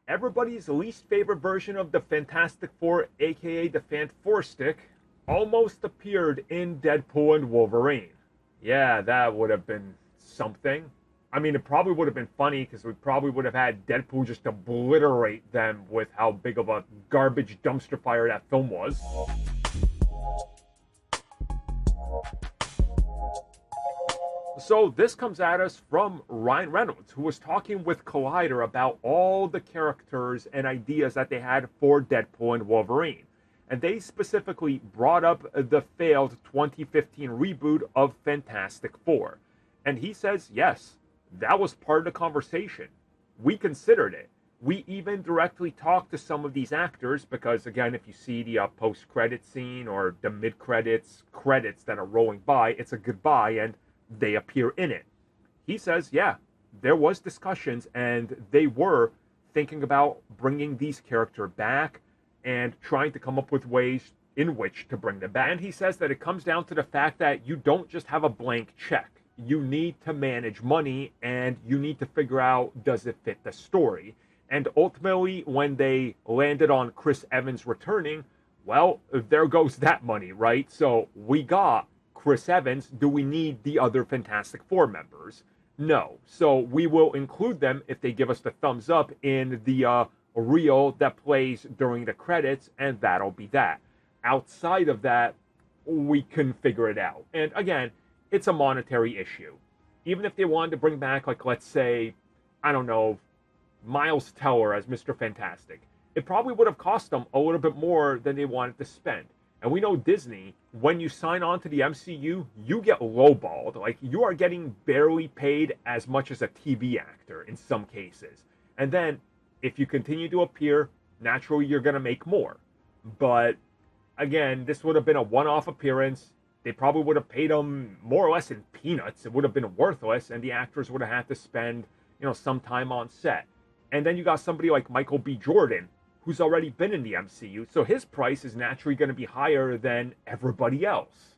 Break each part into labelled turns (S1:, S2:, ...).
S1: Everybody's least favorite version of the Fantastic Four, aka the Fant Four Stick, almost appeared in Deadpool and Wolverine. Yeah, that would have been something. I mean, it probably would have been funny because we probably would have had Deadpool just obliterate them with how big of a garbage dumpster fire that film was. So this comes at us from Ryan Reynolds, who was talking with Collider about all the characters and ideas that they had for Deadpool and Wolverine. And they specifically brought up the failed 2015 reboot of Fantastic Four. And he says, yes, that was part of the conversation. We considered it. We even directly talked to some of these actors because, again, if you see the post-credit scene or the mid-credits credits that are rolling by, it's a goodbye and they appear in it. He says, yeah, there was discussions and they were thinking about bringing these characters back and trying to come up with ways in which to bring them back. And he says that it comes down to the fact that you don't just have a blank check. You need to manage money and you need to figure out, does it fit the story? And ultimately, when they landed on Chris Evans returning, well, there goes that money, right? So we got Chris Evans. Do we need the other Fantastic Four members? No. So we will include them if they give us the thumbs up in the reel that plays during the credits, and that'll be that. Outside of that, we can figure it out. And again, it's a monetary issue. Even if they wanted to bring back, like, let's say, I don't know, Miles Teller as Mr. Fantastic, it probably would have cost them a little bit more than they wanted to spend. And we know Disney, when you sign on to the MCU, you get lowballed. Like, you are getting barely paid as much as a TV actor in some cases. And then, if you continue to appear, naturally you're going to make more. But, again, this would have been a one-off appearance. They probably would have paid them more or less in peanuts. It would have been worthless, and the actors would have had to spend, some time on set. And then you got somebody like Michael B. Jordan, who's already been in the MCU, so his price is naturally going to be higher than everybody else.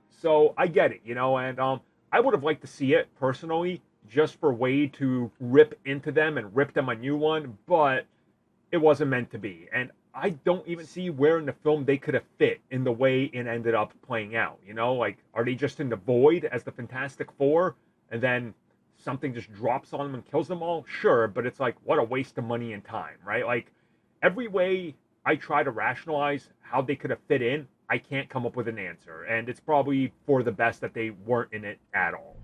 S1: So I get it, and I would have liked to see it personally, just for Wade to rip into them and rip them a new one, but it wasn't meant to be. And I don't even see where in the film they could have fit in the way it ended up playing out. Like, are they just in the void as the Fantastic Four, and then something just drops on them and kills them all? Sure, but it's like, what a waste of money and time, right? Like, every way I try to rationalize how they could have fit in, I can't come up with an answer. And it's probably for the best that they weren't in it at all.